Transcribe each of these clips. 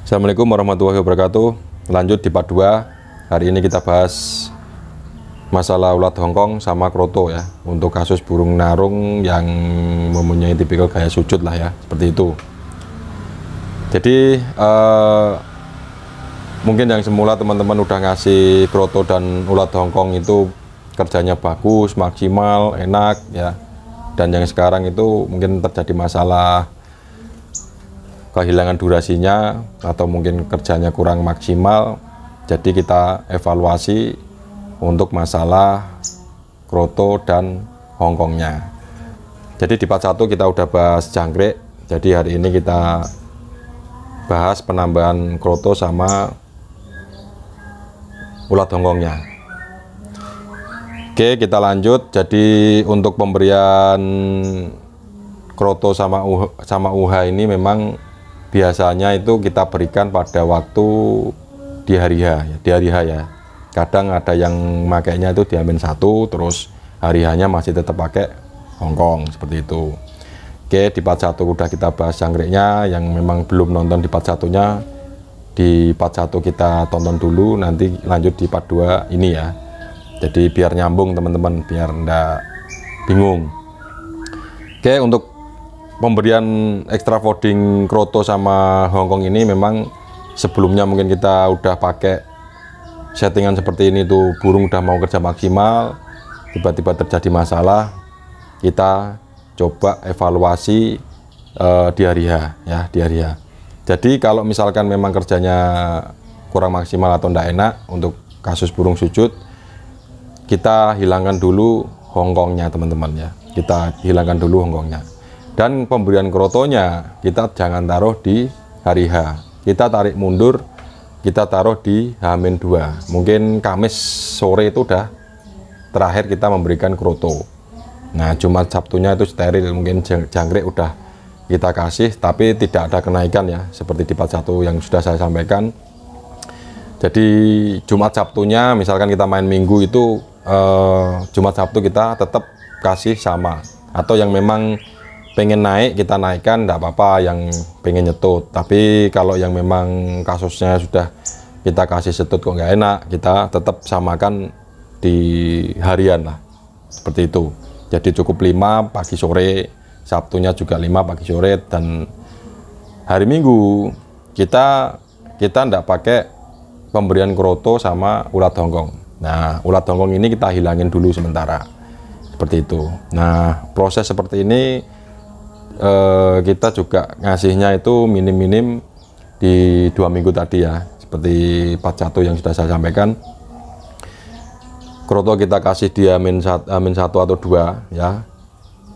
Assalamualaikum warahmatullahi wabarakatuh. Lanjut di part 2. Hari ini kita bahas masalah ulat Hongkong sama kroto ya, untuk kasus burung narung yang mempunyai tipikal gaya sujud lah ya, seperti itu. Jadi mungkin yang semula teman-teman udah ngasih kroto dan ulat Hongkong itu kerjanya bagus, maksimal, enak ya, dan yang sekarang itu mungkin terjadi masalah kehilangan durasinya atau mungkin kerjanya kurang maksimal. Jadi kita evaluasi untuk masalah kroto dan Hongkongnya. Jadi di part 1 kita udah bahas jangkrik, jadi hari ini kita bahas penambahan kroto sama ulat Hongkongnya. Oke, kita lanjut. Jadi untuk pemberian kroto sama UH ini memang biasanya itu kita berikan pada waktu di hari H ya. Kadang ada yang makainya itu di H-1, terus hari H-nya masih tetap pakai Hongkong, seperti itu. Oke, di part 1 udah kita bahas jangkriknya. Yang memang belum nonton di part 1-nya, di part 1 kita tonton dulu, nanti lanjut di part 2 ini ya. Jadi biar nyambung teman-teman, biar enggak bingung. Oke, untuk pemberian extra fooding kroto sama Hongkong ini memang sebelumnya mungkin kita udah pakai settingan seperti ini tuh, burung udah mau kerja maksimal, tiba-tiba terjadi masalah, kita coba evaluasi di hari H ya, di hari H. Jadi kalau misalkan memang kerjanya kurang maksimal atau enggak enak untuk kasus burung sujud, kita hilangkan dulu Hongkongnya teman-teman ya, kita hilangkan dulu Hongkongnya. Dan pemberian krotonya kita jangan taruh di hari H, kita tarik mundur, kita taruh di H-2. Mungkin Kamis sore itu udah terakhir kita memberikan kroto. Nah, Jumat Sabtunya itu steril, mungkin jangkrik udah kita kasih, tapi tidak ada kenaikan ya, seperti di part 1 yang sudah saya sampaikan. Jadi Jumat Sabtunya misalkan kita main Minggu itu, Jumat Sabtu kita tetap kasih sama, atau yang memang pengen naik kita naikkan, enggak apa-apa yang pengen nyetut. Tapi kalau yang memang kasusnya sudah kita kasih setut kok nggak enak, kita tetap samakan di harian lah, seperti itu. Jadi cukup 5 pagi sore, Sabtunya juga 5 pagi sore, dan hari Minggu kita enggak pakai pemberian kroto sama ulat Hongkong. Nah, ulat Hongkong ini kita hilangin dulu sementara, seperti itu. Nah, proses seperti ini kita juga ngasihnya itu minim-minim di 2 minggu tadi ya, seperti part 1 yang sudah saya sampaikan. Kroto kita kasih di H-1 atau 2 ya.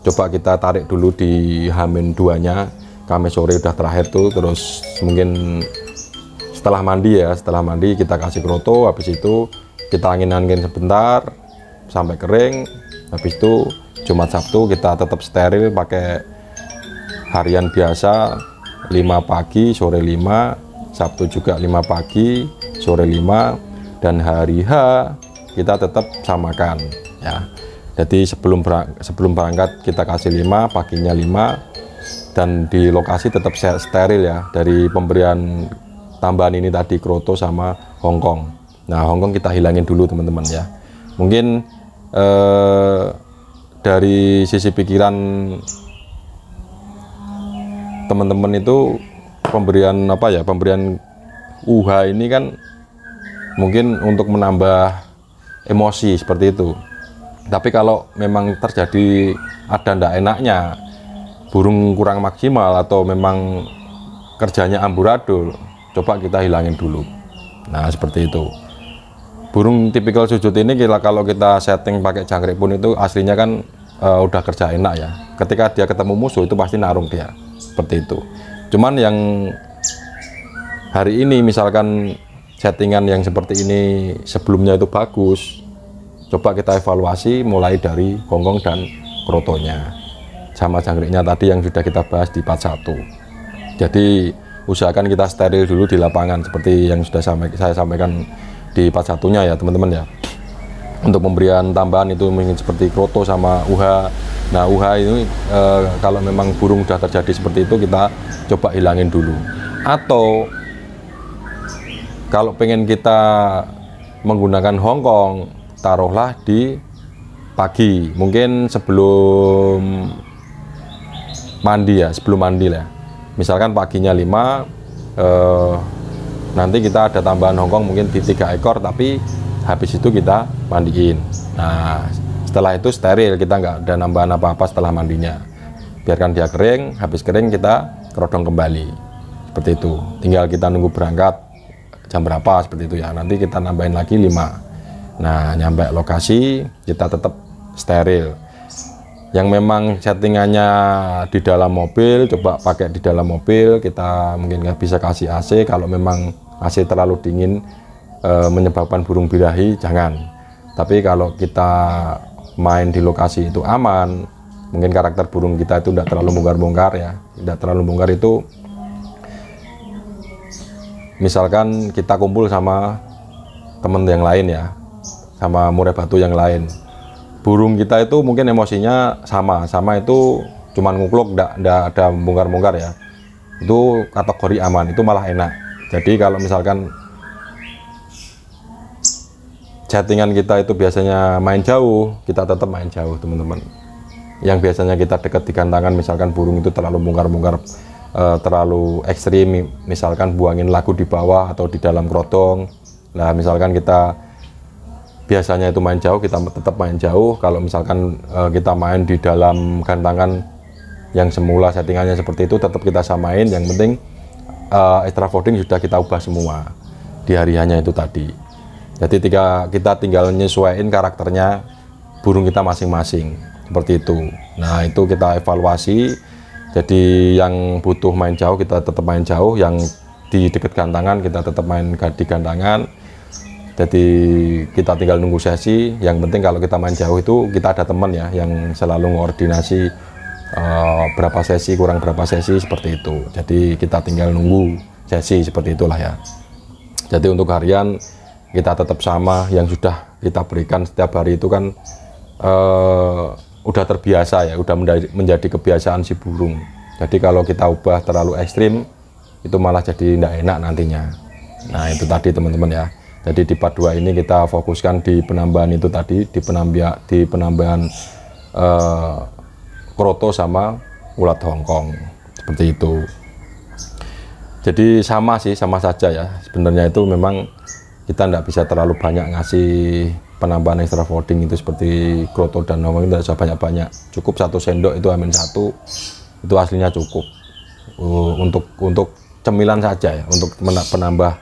Coba kita tarik dulu di H-2 nya, Kamis sore udah terakhir tuh, terus mungkin setelah mandi ya, setelah mandi kita kasih kroto, habis itu kita angin-angin sebentar sampai kering. Habis itu Jumat Sabtu kita tetap steril pakai harian biasa, 5 pagi sore 5, Sabtu juga 5 pagi sore 5, dan hari H kita tetap samakan ya. Jadi sebelum berangkat kita kasih 5, paginya 5, dan di lokasi tetap steril ya dari pemberian tambahan ini tadi, kroto sama Hongkong. Nah, Hongkong kita hilangin dulu teman-teman ya. Mungkin dari sisi pikiran teman-teman itu pemberian apa ya, pemberian UH ini kan mungkin untuk menambah emosi seperti itu. Tapi kalau memang terjadi ada ndak enaknya, burung kurang maksimal atau memang kerjanya amburadul, coba kita hilangin dulu. Nah, seperti itu. Burung tipikal sujud ini kalau kita setting pakai jangkrik pun itu aslinya kan udah kerja enak ya. Ketika dia ketemu musuh itu pasti narung dia, seperti itu. Cuman yang hari ini misalkan settingan yang seperti ini sebelumnya itu bagus, coba kita evaluasi mulai dari Hongkong dan krotonya sama jangkriknya tadi yang sudah kita bahas di part 1. Jadi usahakan kita steril dulu di lapangan seperti yang sudah saya sampaikan di part 1-nya ya teman-teman ya. Untuk pemberian tambahan itu mungkin seperti kroto sama UH. Nah, UH ini kalau memang burung sudah terjadi seperti itu, kita coba hilangin dulu. Atau Kalau pengen kita menggunakan hongkong, taruhlah di pagi, mungkin sebelum mandi ya, sebelum mandi lah. Misalkan paginya 5, nanti kita ada tambahan hongkong mungkin di 3 ekor, tapi habis itu kita mandiin. Nah, setelah itu steril, kita nggak ada nambahan apa-apa setelah mandinya. Biarkan dia kering, habis kering kita kerodong kembali. Seperti itu. Tinggal kita nunggu berangkat jam berapa seperti itu ya. Nanti kita nambahin lagi 5. Nah, nyampe lokasi kita tetap steril. Yang memang settingannya di dalam mobil, coba pakai di dalam mobil. Kita mungkin nggak bisa kasih AC. Kalau memang AC terlalu dingin menyebabkan burung birahi, jangan. Tapi kalau kita main di lokasi itu aman, mungkin karakter burung kita itu tidak terlalu bongkar-bongkar ya, tidak terlalu bongkar itu. Misalkan kita kumpul sama temen yang lain ya, sama murai batu yang lain, burung kita itu mungkin emosinya sama itu cuman ngukluk, ndak ada bongkar-bongkar ya, itu kategori aman, itu malah enak. Jadi kalau misalkan settingan kita itu biasanya main jauh, kita tetap main jauh teman-teman. Yang biasanya kita dekat di gantangan, misalkan burung itu terlalu bongkar-bongkar, terlalu ekstrim, misalkan buangin lagu di bawah atau di dalam kerodong. Nah, misalkan kita biasanya itu main jauh, kita tetap main jauh. Kalau misalkan kita main di dalam gantangan yang semula settingannya seperti itu, tetap kita samain. Yang penting extra folding sudah kita ubah semua di hariannya itu tadi. Jadi kita tinggal nyesuaiin karakternya burung kita masing-masing seperti itu. Nah, itu kita evaluasi. Jadi yang butuh main jauh kita tetap main jauh, yang di dekat gantangan kita tetap main di gantangan. Jadi kita tinggal nunggu sesi. Yang penting kalau kita main jauh itu kita ada teman ya yang selalu koordinasi berapa sesi, kurang berapa sesi seperti itu. Jadi kita tinggal nunggu sesi seperti itulah ya. Jadi untuk harian kita tetap sama yang sudah kita berikan setiap hari itu kan udah terbiasa ya, udah menjadi kebiasaan si burung. Jadi kalau kita ubah terlalu ekstrim itu malah jadi tidak enak nantinya. Nah, itu tadi teman-teman ya. Jadi di part 2 ini kita fokuskan di penambahan itu tadi, di penambahan kroto sama ulat hongkong seperti itu. Jadi sama sih, sama saja ya. Sebenarnya itu memang kita tidak bisa terlalu banyak ngasih penambahan extra folding itu seperti kroto dan hongkong, tidak usah banyak-banyak. Cukup 1 sendok itu Amin 1 itu aslinya cukup untuk cemilan saja ya, untuk penambah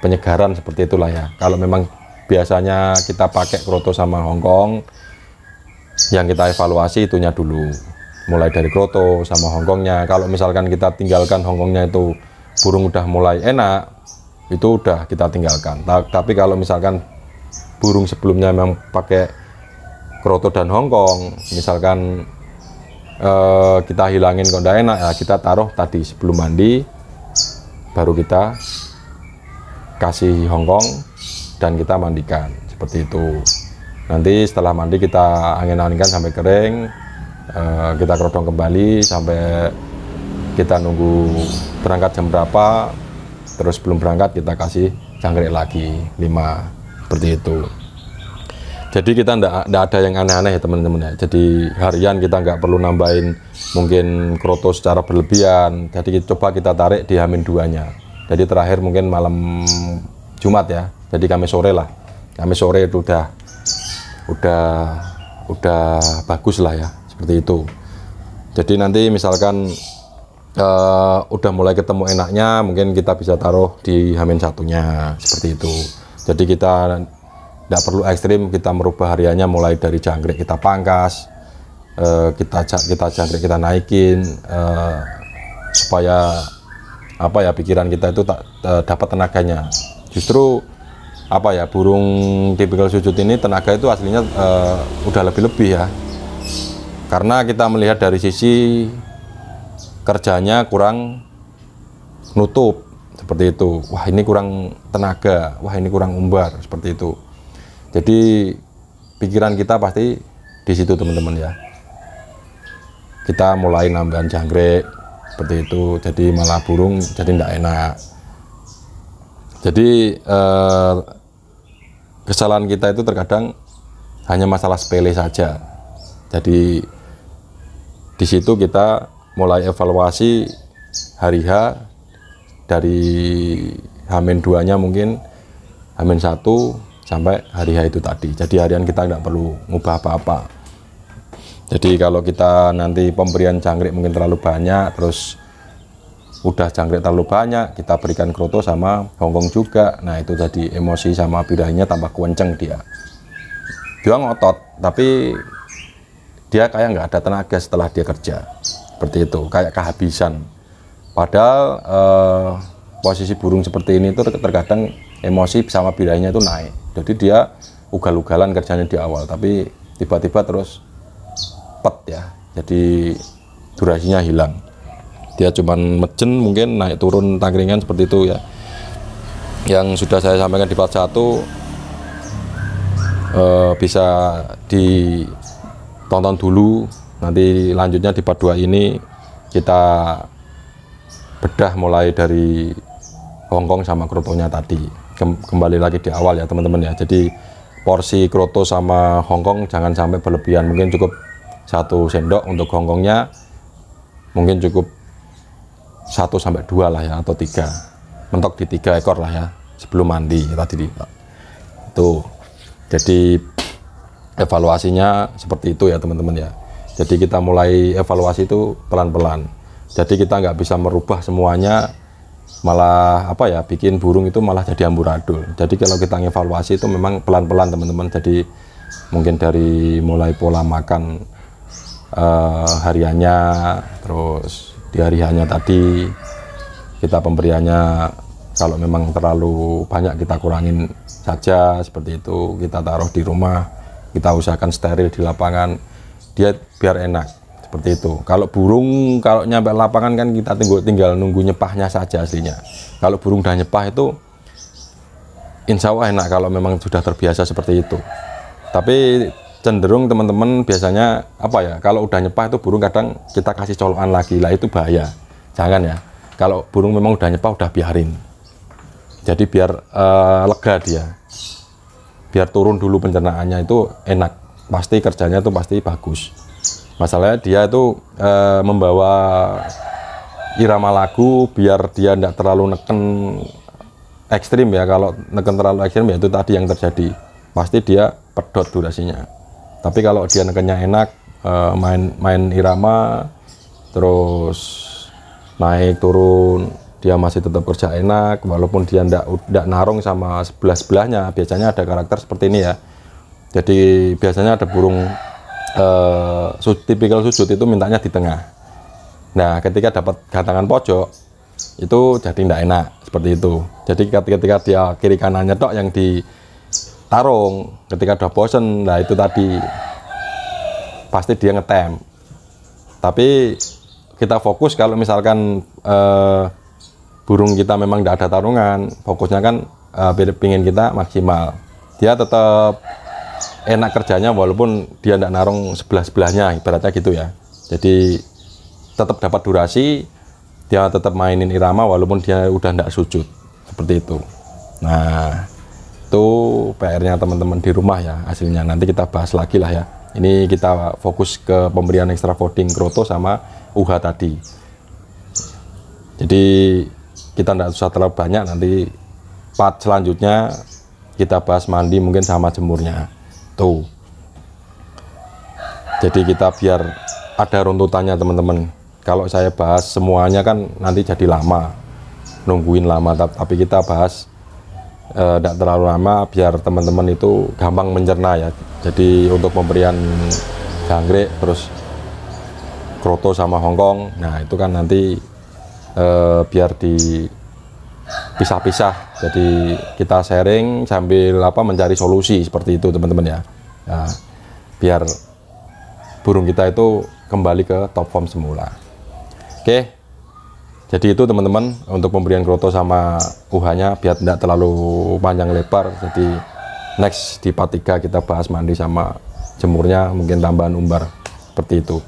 penyegaran seperti itulah ya. Kalau memang biasanya kita pakai kroto sama hongkong, yang kita evaluasi itunya dulu, mulai dari kroto sama hongkongnya. Kalau misalkan kita tinggalkan hongkongnya itu burung udah mulai enak, itu udah kita tinggalkan. Tapi kalau misalkan burung sebelumnya memang pakai kroto dan hongkong, misalkan kita hilangin kok tidak enak ya, kita taruh tadi sebelum mandi, baru kita kasih hongkong dan kita mandikan seperti itu. Nanti setelah mandi kita angin-anginkan sampai kering, kita kerodong kembali sampai kita nunggu berangkat jam berapa, terus belum berangkat kita kasih jangkrik lagi 5 seperti itu. Jadi kita ndak ada yang aneh-aneh ya teman-teman ya. Jadi harian kita nggak perlu nambahin mungkin kroto secara berlebihan. Jadi coba kita tarik di H-2 nya. Jadi terakhir mungkin malam Jumat ya. Jadi kami sore lah. Kami sore itu udah bagus lah ya, seperti itu. Jadi nanti misalkan udah mulai ketemu enaknya, mungkin kita bisa taruh di H-1 nya seperti itu. Jadi kita tidak perlu ekstrim, kita merubah hariannya mulai dari jangkrik kita pangkas, kita jangkrik kita naikin, supaya apa ya, pikiran kita itu dapat tenaganya. Justru apa ya, burung tipikal sujud ini tenaga itu aslinya udah lebih-lebih ya, karena kita melihat dari sisi kerjanya kurang nutup seperti itu. Wah, ini kurang tenaga, wah ini kurang umbar seperti itu. Jadi pikiran kita pasti di situ teman-teman ya. Kita mulai nambahan jangkrik seperti itu, jadi malah burung jadi tidak enak. Jadi kesalahan kita itu terkadang hanya masalah sepele saja. Jadi di situ kita mulai evaluasi hari H dari H-2-nya mungkin H-1 sampai hari H itu tadi. Jadi harian kita nggak perlu ngubah apa-apa. Jadi kalau kita nanti pemberian jangkrik mungkin terlalu banyak, terus udah jangkrik terlalu banyak, kita berikan kroto sama hongkong juga. Nah itu jadi emosi sama birahinya tambah kenceng dia. Dia ngotot, tapi dia kayak nggak ada tenaga setelah dia kerja. Seperti itu, kayak kehabisan. Padahal posisi burung seperti ini tuh terkadang emosi sama birahinya itu naik. Jadi dia ugal-ugalan kerjanya di awal, tapi tiba-tiba terus pet ya. Jadi durasinya hilang. Dia cuman mejen mungkin naik turun tangkringan seperti itu ya. Yang sudah saya sampaikan di part 1 bisa ditonton dulu. Nanti lanjutnya di part 2 ini kita bedah mulai dari hongkong sama krotonya tadi. Kembali lagi di awal ya teman-teman ya. Jadi porsi kroto sama hongkong jangan sampai berlebihan. Mungkin cukup 1 sendok untuk hongkongnya, mungkin cukup 1-2 lah ya, atau 3. Mentok di 3 ekor lah ya sebelum mandi tadi itu. Jadi evaluasinya seperti itu ya teman-teman ya. Jadi kita mulai evaluasi itu pelan-pelan. Jadi kita nggak bisa merubah semuanya, malah apa ya, bikin burung itu malah jadi amburadul. Jadi kalau kita ngevaluasi itu memang pelan-pelan teman-teman. Jadi mungkin dari mulai pola makan hariannya, terus di hari hanya tadi kita pemberiannya kalau memang terlalu banyak kita kurangin saja, seperti itu. Kita taruh di rumah, kita usahakan steril di lapangan, dia biar enak. Seperti itu. Kalau burung kalau nyampe lapangan kan kita tinggal nunggu nyepahnya saja aslinya. Kalau burung udah nyepah itu insya Allah enak kalau memang sudah terbiasa seperti itu. Tapi cenderung teman-teman biasanya apa ya, kalau udah nyepah itu burung kadang kita kasih colokan lagi, lah itu bahaya. Jangan ya. Kalau burung memang udah nyepah udah biarin. Jadi biar lega dia. Biar turun dulu pencernaannya itu enak. Pasti kerjanya itu pasti bagus. Masalahnya dia itu membawa irama lagu biar dia tidak terlalu neken ekstrim ya. Kalau neken terlalu ekstrim ya itu tadi yang terjadi, pasti dia pedot durasinya. Tapi kalau dia nekennya enak, main irama terus naik turun, dia masih tetap kerja enak walaupun dia tidak narung sama sebelah-sebelahnya. Biasanya ada karakter seperti ini ya. Jadi biasanya ada burung tipikal sujud itu mintanya di tengah. Nah ketika dapat gantangan pojok itu jadi tidak enak seperti itu. Jadi ketika dia kiri kanannya tok yang ditarung, ketika udah bosen, nah itu tadi pasti dia ngetem. Tapi kita fokus kalau misalkan burung kita memang tidak ada tarungan, fokusnya kan pingin kita maksimal, dia tetap enak kerjanya walaupun dia tidak narung sebelah-sebelahnya, ibaratnya gitu ya. Jadi tetap dapat durasi, dia tetap mainin irama walaupun dia udah tidak sujud, seperti itu. Nah itu PR-nya teman-teman di rumah ya hasilnya. Nanti kita bahas lagi lah ya. Ini kita fokus ke pemberian extra fooding kroto sama UH tadi. Jadi kita tidak usah terlalu banyak, nanti part selanjutnya kita bahas mandi mungkin sama jemurnya tuh. Jadi kita biar ada runtutannya teman-teman. Kalau saya bahas semuanya kan nanti jadi lama, nungguin lama, tapi kita bahas tidak terlalu lama biar teman-teman itu gampang mencerna ya. Jadi untuk pemberian jangkrik terus kroto sama hongkong, nah itu kan nanti biar dipisah-pisah. Jadi kita sharing sambil mencari solusi seperti itu teman-teman ya. Nah, biar burung kita itu kembali ke top form semula. Oke, jadi itu teman-teman untuk pemberian kroto sama UH-nya biar tidak terlalu panjang lebar. Jadi next di part 3 kita bahas mandi sama jemurnya, mungkin tambahan umbar seperti itu,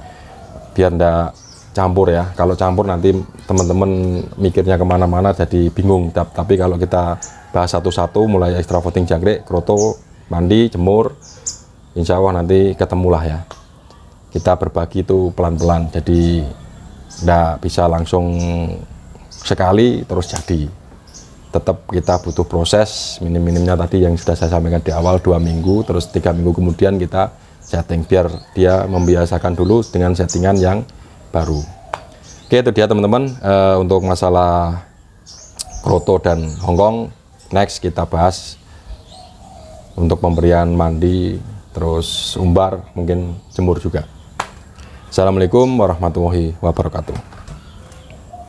biar tidak campur ya. Kalau campur nanti teman-teman mikirnya kemana-mana jadi bingung. Tapi kalau kita bahas satu-satu, mulai extra voting jangkrik, kroto, mandi, jemur, insya Allah nanti ketemulah ya. Kita berbagi itu pelan-pelan, jadi nggak bisa langsung sekali terus jadi. Tetap kita butuh proses, minim-minimnya tadi yang sudah saya sampaikan di awal 2 minggu, terus 3 minggu kemudian kita setting biar dia membiasakan dulu dengan settingan yang baru. Oke, itu dia teman-teman untuk masalah kroto dan hongkong. Next kita bahas untuk pemberian mandi, terus umbar, mungkin jemur juga. Assalamualaikum warahmatullahi wabarakatuh.